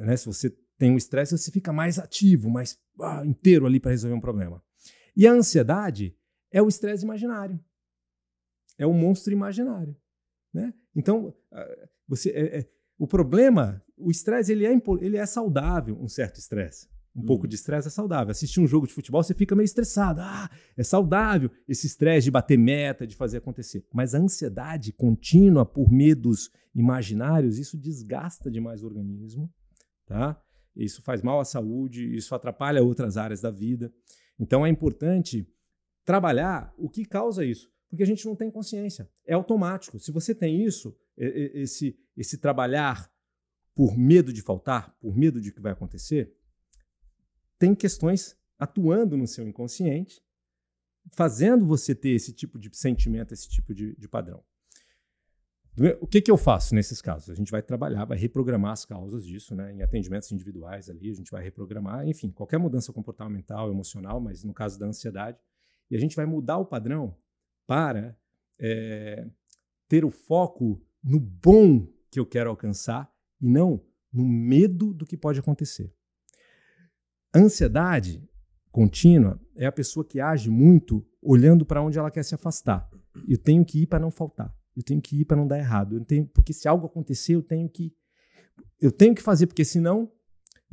Né? Se você tem um estresse, você fica mais ativo, mais inteiro ali para resolver um problema. E a ansiedade é o estresse imaginário. É o monstro imaginário. Né? Então, o problema, o estresse, ele é saudável, um certo estresse. Um pouco de estresse é saudável. Assistir um jogo de futebol, você fica meio estressado. É saudável esse estresse de bater meta, de fazer acontecer. Mas a ansiedade contínua por medos imaginários, isso desgasta demais o organismo, tá? Isso faz mal à saúde, isso atrapalha outras áreas da vida. Então é importante trabalhar o que causa isso, porque a gente não tem consciência. É automático. Se você tem isso, esse trabalhar por medo de faltar, por medo de que vai acontecer, tem questões atuando no seu inconsciente, fazendo você ter esse tipo de sentimento, esse tipo de padrão. O que eu faço nesses casos? A gente vai trabalhar, vai reprogramar as causas disso, né? Em atendimentos individuais ali, a gente vai reprogramar, enfim, qualquer mudança comportamental, emocional, mas no caso da ansiedade, e a gente vai mudar o padrão para ter o foco no bom que eu quero alcançar e não no medo do que pode acontecer. A ansiedade contínua é a pessoa que age muito olhando para onde ela quer se afastar. Eu tenho que ir para não faltar. Eu tenho que ir para não dar errado. Porque se algo acontecer, eu tenho que fazer, porque senão...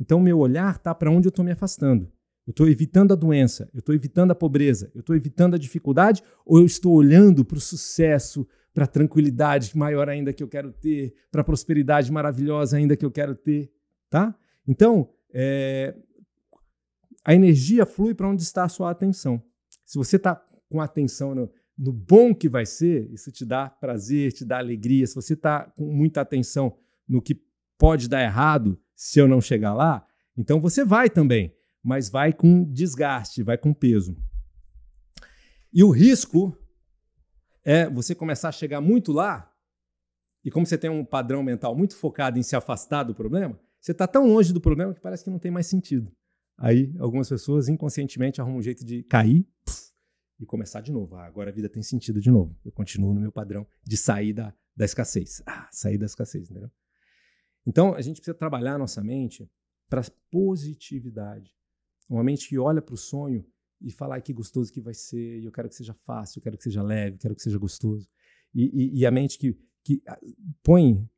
Então, meu olhar está para onde eu estou me afastando. Eu estou evitando a doença, eu estou evitando a pobreza, eu estou evitando a dificuldade, ou eu estou olhando para o sucesso, para a tranquilidade maior ainda que eu quero ter, para a prosperidade maravilhosa ainda que eu quero ter, tá? Então, a energia flui para onde está a sua atenção. Se você está com a atenção no bom que vai ser, isso te dá prazer, te dá alegria. Se você está com muita atenção no que pode dar errado se eu não chegar lá, então você vai também, mas vai com desgaste, vai com peso. E o risco é você começar a chegar muito lá, e como você tem um padrão mental muito focado em se afastar do problema, você está tão longe do problema que parece que não tem mais sentido. Aí, algumas pessoas inconscientemente arrumam um jeito de cair e começar de novo. Agora a vida tem sentido de novo. Eu continuo no meu padrão de sair da escassez. Sair da escassez, entendeu? Então, a gente precisa trabalhar a nossa mente para a positividade. Uma mente que olha para o sonho e fala, que gostoso que vai ser, e eu quero que seja fácil, eu quero que seja leve, eu quero que seja gostoso. E a mente que põe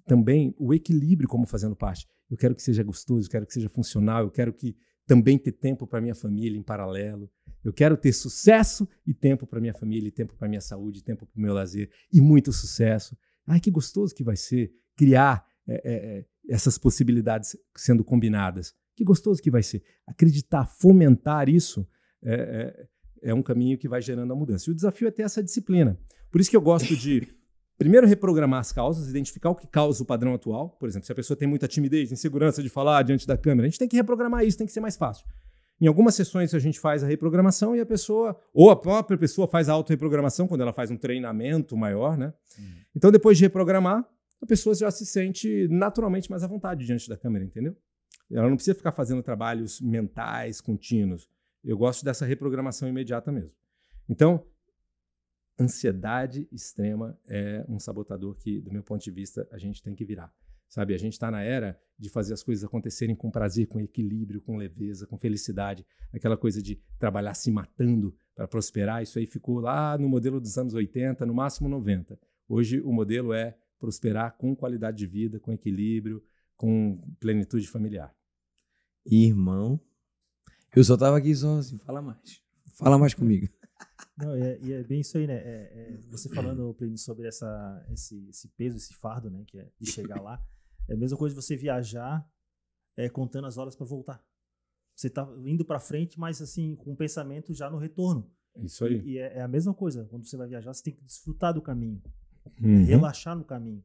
também o equilíbrio como fazendo parte. Eu quero que seja gostoso, eu quero que seja funcional, eu quero que também ter tempo para minha família em paralelo. Eu quero ter sucesso e tempo para minha família, e tempo para minha saúde, tempo para o meu lazer e muito sucesso. Que gostoso que vai ser criar essas possibilidades sendo combinadas. Que gostoso que vai ser. Acreditar, fomentar isso é um caminho que vai gerando a mudança. E o desafio é ter essa disciplina. Por isso que eu gosto de primeiro reprogramar as causas, identificar o que causa o padrão atual. Por exemplo, se a pessoa tem muita timidez, insegurança de falar diante da câmera, a gente tem que reprogramar isso, tem que ser mais fácil. Em algumas sessões a gente faz a reprogramação e a pessoa, ou a própria pessoa faz a autorreprogramação quando ela faz um treinamento maior, né? Então, depois de reprogramar, a pessoa já se sente naturalmente mais à vontade diante da câmera, entendeu? ela não precisa ficar fazendo trabalhos mentais contínuos. Eu gosto dessa reprogramação imediata mesmo. Então, ansiedade extrema é um sabotador que, do meu ponto de vista, a gente tem que virar. Sabe, a gente está na era de fazer as coisas acontecerem com prazer, com equilíbrio, com leveza, com felicidade. Aquela coisa de trabalhar se matando para prosperar, isso aí ficou lá no modelo dos anos 80, no máximo 90. Hoje o modelo é prosperar com qualidade de vida, com equilíbrio, com plenitude familiar. Irmão, eu só tava aqui só assim, fala mais comigo. Não, e é bem isso aí, né? Você falando, Plínio, sobre esse peso, esse fardo, né? Que é de chegar lá. É a mesma coisa de você viajar contando as horas para voltar. Você tá indo para frente, mas assim, com o pensamento já no retorno. Isso aí. E é a mesma coisa. Quando você vai viajar, você tem que desfrutar do caminho. Uhum. Relaxar no caminho.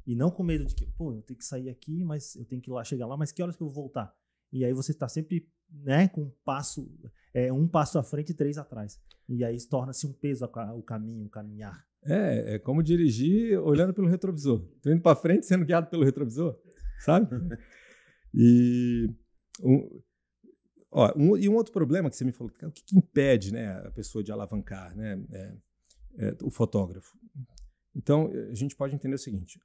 E não com medo de que, eu tenho que sair aqui, mas eu tenho que ir lá, chegar lá, mas que horas que eu vou voltar? E aí você está sempre, né, com um passo à frente e 3 atrás. E aí torna-se um peso o caminho, o caminhar. É como dirigir olhando pelo retrovisor. Tô indo para frente sendo guiado pelo retrovisor, sabe? E um outro problema que você me falou, o que impede, né, a pessoa de alavancar, né, o fotógrafo? Então, a gente pode entender o seguinte.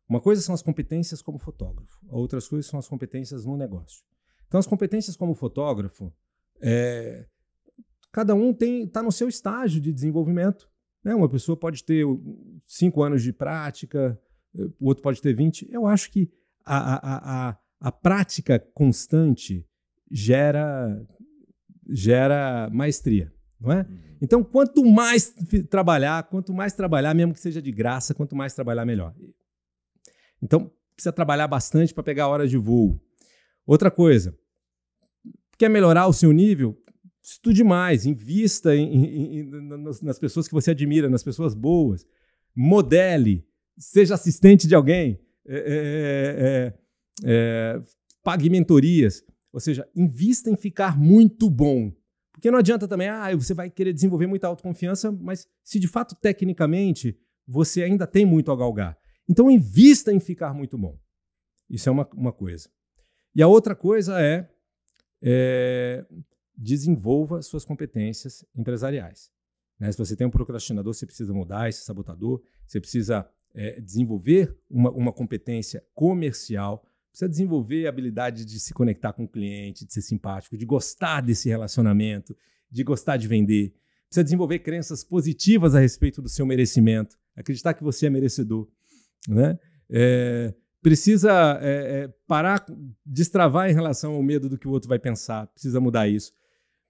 Uma coisa são as competências como fotógrafo, outras coisas são as competências no negócio. Então, as competências como fotógrafo, cada um está no seu estágio de desenvolvimento. Né? Uma pessoa pode ter 5 anos de prática, o outro pode ter 20. Eu acho que a prática constante gera maestria, não é? Então, quanto mais trabalhar, mesmo que seja de graça, quanto mais trabalhar, melhor. Então, precisa trabalhar bastante para pegar horas de voo. Outra coisa, quer melhorar o seu nível? Estude mais, invista nas pessoas que você admira, nas pessoas boas. Modele, seja assistente de alguém, pague mentorias. Ou seja, invista em ficar muito bom. Porque não adianta também, você vai querer desenvolver muita autoconfiança, mas se de fato, tecnicamente, você ainda tem muito a galgar. Então, invista em ficar muito bom. Isso é uma coisa. E a outra coisa desenvolva suas competências empresariais. Né? Se você tem um procrastinador, você precisa mudar esse sabotador, você precisa desenvolver uma competência comercial, precisa desenvolver a habilidade de se conectar com o cliente, de ser simpático, de gostar desse relacionamento, de gostar de vender. Precisa desenvolver crenças positivas a respeito do seu merecimento, acreditar que você é merecedor. Né? Precisa parar, destravar em relação ao medo do que o outro vai pensar, precisa mudar isso.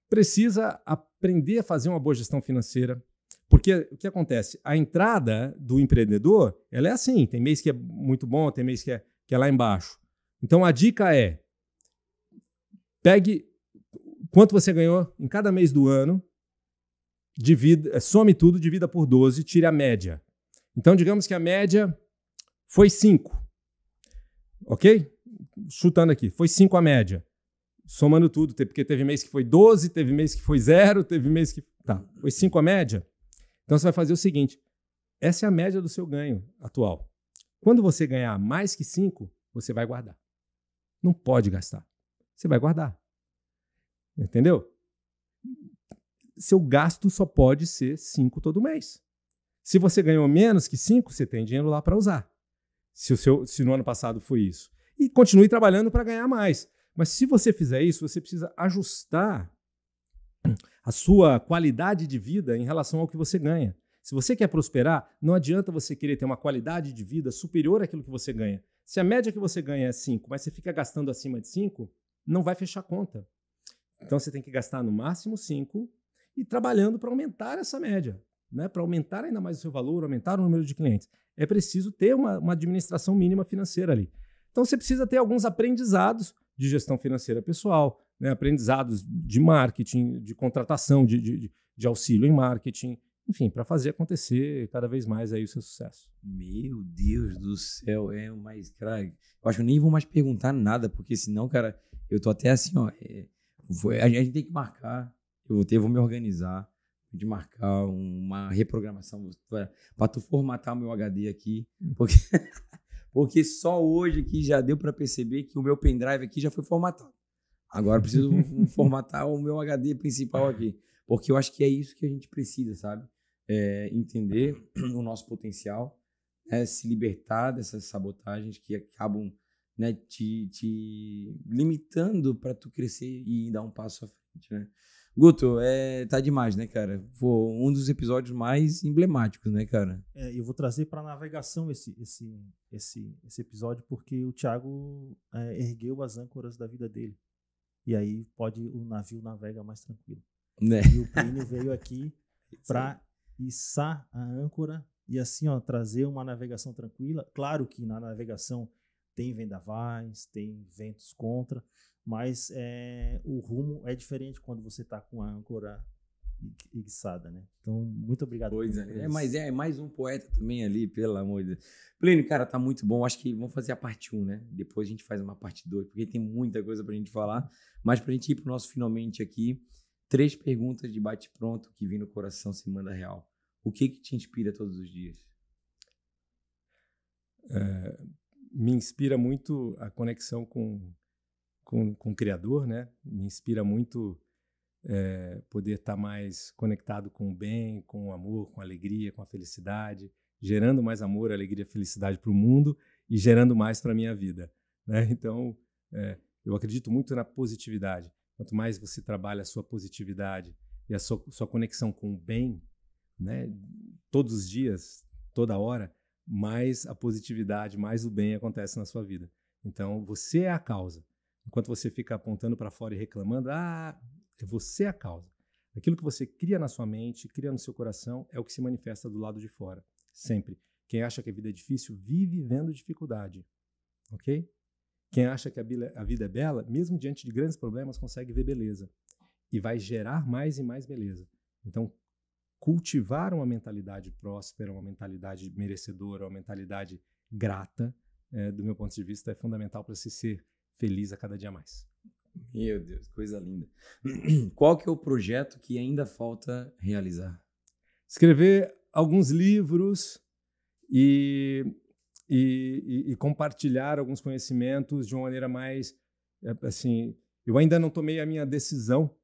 Precisa aprender a fazer uma boa gestão financeira, porque o que acontece? A entrada do empreendedor, ela é assim, tem mês que é muito bom, tem mês que é lá embaixo. Então a dica pegue quanto você ganhou em cada mês do ano, some tudo, divida por 12, tire a média. Então digamos que a média foi 5. Ok? Chutando aqui, foi 5 a média. Somando tudo, porque teve mês que foi 12, teve mês que foi 0, teve mês que... Tá, foi 5 a média. Então você vai fazer o seguinte, essa é a média do seu ganho atual. Quando você ganhar mais que 5, você vai guardar. Não pode gastar. Você vai guardar. Entendeu? Seu gasto só pode ser 5 todo mês. Se você ganhou menos que 5, você tem dinheiro lá para usar. Se no ano passado foi isso. E continue trabalhando para ganhar mais. Mas se você fizer isso, você precisa ajustar a sua qualidade de vida em relação ao que você ganha. Se você quer prosperar, não adianta você querer ter uma qualidade de vida superior àquilo que você ganha. Se a média que você ganha é 5, mas você fica gastando acima de 5, não vai fechar conta. Então você tem que gastar no máximo 5 e trabalhando para aumentar essa média, né? Para aumentar ainda mais o seu valor, aumentar o número de clientes. É preciso ter uma administração mínima financeira ali. Então você precisa ter alguns aprendizados de gestão financeira pessoal, né? Aprendizados de marketing, de contratação, de auxílio em marketing, enfim, para fazer acontecer cada vez mais aí o seu sucesso. Meu Deus do céu, mas, cara, eu acho que eu nem vou mais perguntar nada, porque senão, cara, eu tô até assim, ó, a gente tem que marcar, eu vou me organizar, de marcar uma reprogramação para tu formatar o meu HD aqui, Porque só hoje aqui já deu para perceber que o meu pendrive aqui já foi formatado. Agora eu preciso formatar o meu HD principal aqui. Porque eu acho que é isso que a gente precisa, sabe? Entender o nosso potencial, se libertar dessas sabotagens que acabam, né, te limitando para tu crescer e dar um passo à frente, né? Guto, tá demais, né, cara? Foi um dos episódios mais emblemáticos, né, cara? Eu vou trazer para navegação esse episódio, porque o Thiago ergueu as âncoras da vida dele. E aí o navio navega mais tranquilo. Né? E o Plínio veio aqui para içar a âncora e assim, ó, trazer uma navegação tranquila. Claro que na navegação tem vendavais, tem ventos contra, mas o rumo é diferente quando você está com a âncora içada, né? Então, muito obrigado. Pois mas é mais um poeta também ali, pelo amor de Deus. Plínio, cara, tá muito bom. Acho que vamos fazer a parte 1, né? Depois a gente faz uma parte 2, porque tem muita coisa pra gente falar. Mas pra gente ir pro nosso finalmente aqui, 3 perguntas de bate-pronto que vem no coração se manda real. O que te inspira todos os dias? Me inspira muito a conexão com o Criador, né? Me inspira muito poder estar mais conectado com o bem, com o amor, com a alegria, com a felicidade, gerando mais amor, alegria e felicidade para o mundo e gerando mais para a minha vida, né? Então, eu acredito muito na positividade. Quanto mais você trabalha a sua positividade e a sua conexão com o bem, né? Todos os dias, toda hora, mais a positividade, mais o bem acontece na sua vida. Então, você é a causa. Enquanto você fica apontando para fora e reclamando, é você a causa. Aquilo que você cria na sua mente, cria no seu coração, é o que se manifesta do lado de fora. Sempre. Quem acha que a vida é difícil, vive vendo dificuldade. Ok? Quem acha que a vida é bela, mesmo diante de grandes problemas, consegue ver beleza. E vai gerar mais e mais beleza. Então, cultivar uma mentalidade próspera, uma mentalidade merecedora, uma mentalidade grata, do meu ponto de vista, é fundamental para se ser feliz a cada dia mais. Meu Deus, coisa linda. Qual que é o projeto que ainda falta realizar? Escrever alguns livros e compartilhar alguns conhecimentos de uma maneira mais, assim, eu ainda não tomei a minha decisão,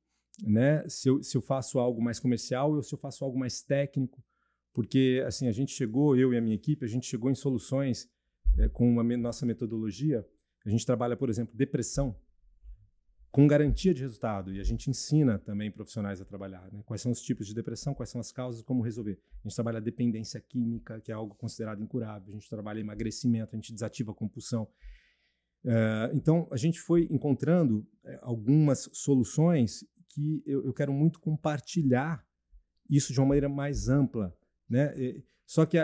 né, se eu faço algo mais comercial ou se eu faço algo mais técnico, porque assim, eu e a minha equipe, a gente chegou em soluções com a nossa metodologia. A gente trabalha, por exemplo, depressão com garantia de resultado, e a gente ensina também profissionais a trabalhar, né? Quais são os tipos de depressão, quais são as causas, como resolver. A gente trabalha dependência química, que é algo considerado incurável, a gente trabalha emagrecimento, a gente desativa a compulsão. Então, a gente foi encontrando algumas soluções que eu quero muito compartilhar isso de uma maneira mais ampla, né? Só que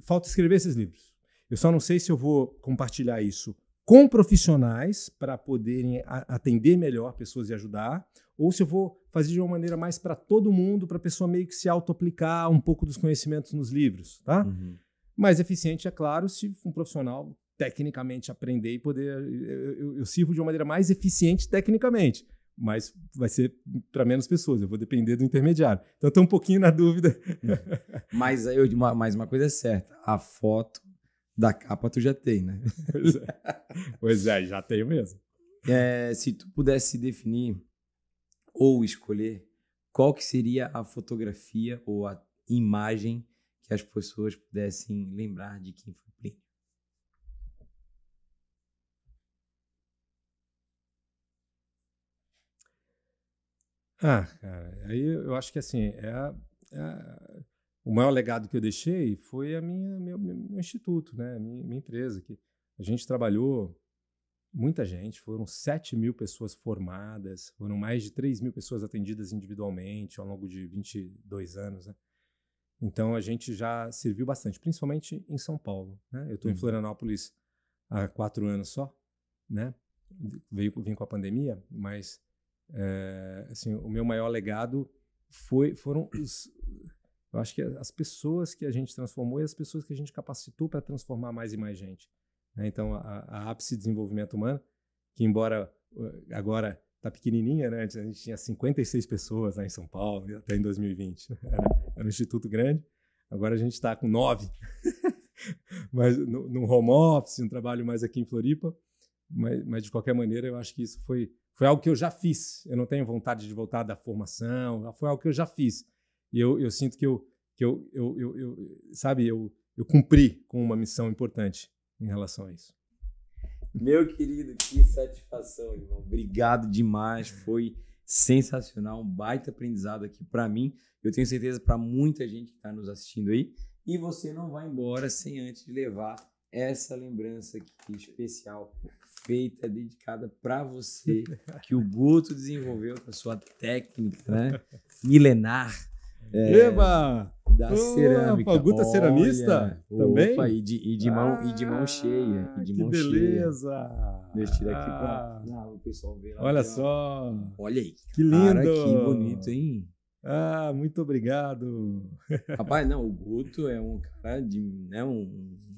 falta escrever esses livros. Eu só não sei se eu vou compartilhar isso com profissionais para poderem atender melhor pessoas e ajudar, ou se eu vou fazer de uma maneira mais para todo mundo, para a pessoa meio que se auto-aplicar um pouco dos conhecimentos nos livros, tá? Uhum. Mais eficiente, é claro, se um profissional tecnicamente aprender e poder... Eu sirvo de uma maneira mais eficiente tecnicamente, mas vai ser para menos pessoas, eu vou depender do intermediário. Então, estou um pouquinho na dúvida. Mas uma coisa é certa, a foto da capa tu já tem, né? Pois é, já tenho mesmo. Se tu pudesse definir ou escolher, qual que seria a fotografia ou a imagem que as pessoas pudessem lembrar de quem foi Plínio? Cara, aí eu acho que assim, o maior legado que eu deixei foi meu instituto, né? Minha empresa. Que a gente trabalhou, muita gente, foram 7.000 pessoas formadas, foram mais de 3.000 pessoas atendidas individualmente ao longo de 22 anos, né? Então a gente já serviu bastante, principalmente em São Paulo, né? Eu estou em Florianópolis há 4 anos só, né? Vim com a pandemia, mas assim, o meu maior legado foram eu acho que as pessoas que a gente transformou e as pessoas que a gente capacitou para transformar mais e mais gente, né? Então, a Ápice de Desenvolvimento Humano, que embora agora está pequenininha, né? Antes a gente tinha 56 pessoas lá em São Paulo, até em 2020. Era um instituto grande. Agora a gente está com 9. mas no home office, um trabalho mais aqui em Floripa. Mas de qualquer maneira, eu acho que isso foi algo que eu já fiz. Eu não tenho vontade de voltar da formação, foi algo que eu já fiz. E eu sinto que eu cumpri com uma missão importante em relação a isso. Meu querido, que satisfação, irmão. Obrigado demais. Foi sensacional, um baita aprendizado aqui para mim. Eu tenho certeza para muita gente que está nos assistindo aí. E você não vai embora sem antes levar essa lembrança aqui especial, feita, dedicada para você, que o Guto desenvolveu com a sua técnica, né? Milenar. Eba! Da cerâmica. O Guto é ceramista também? Opa, e de mão cheia. Que beleza! Deixa eu tirar aqui para o pessoal ver lá. Olha só! Olha aí. Que lindo! Cara, que bonito, hein? Muito obrigado! Rapaz, não, o Guto é um cara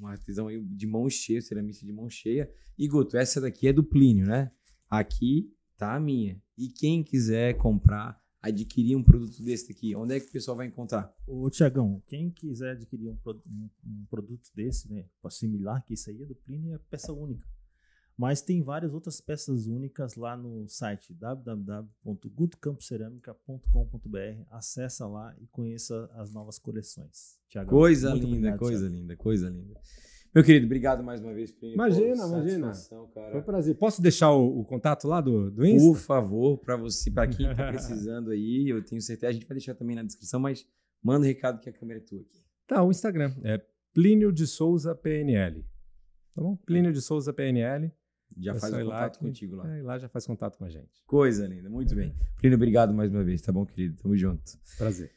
um artesão aí de mão cheia, ceramista de mão cheia. E Guto, essa daqui é do Plínio, né? Aqui tá a minha. E quem quiser comprar, adquirir um produto desse daqui, onde é que o pessoal vai encontrar? Ô, Tiagão, quem quiser adquirir um produto desse, né, similar, que isso aí é do Plínio, é peça única. Mas tem várias outras peças únicas lá no site www.gutocampoceramica.com.br. Acessa lá e conheça as novas coleções. Tiagão, coisa linda. Meu querido, obrigado mais uma vez. Imagina. Foi um prazer. Posso deixar o contato lá do Insta? Por favor, para quem está precisando aí, eu tenho certeza, a gente vai deixar também na descrição, mas manda um recado que a câmera é tua aqui. Tá, o Instagram é Plínio de Souza PNL. Tá bom? Plínio de Souza PNL. Já faz o contato contigo lá. E lá já faz contato com a gente. Coisa linda, muito bem. Plínio, obrigado mais uma vez, tá bom, querido? Tamo junto. Prazer.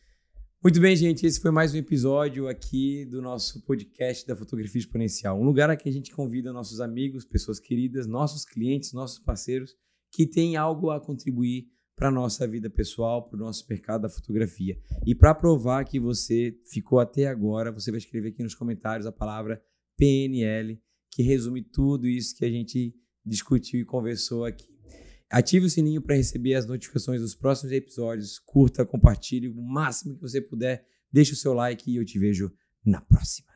Muito bem, gente, esse foi mais um episódio aqui do nosso podcast da Fotografia Exponencial. Um lugar aqui a gente convida nossos amigos, pessoas queridas, nossos clientes, nossos parceiros que têm algo a contribuir para a nossa vida pessoal, para o nosso mercado da fotografia. E para provar que você ficou até agora, você vai escrever aqui nos comentários a palavra PNL, que resume tudo isso que a gente discutiu e conversou aqui. Ative o sininho para receber as notificações dos próximos episódios. Curta, compartilhe o máximo que você puder. Deixe o seu like e eu te vejo na próxima.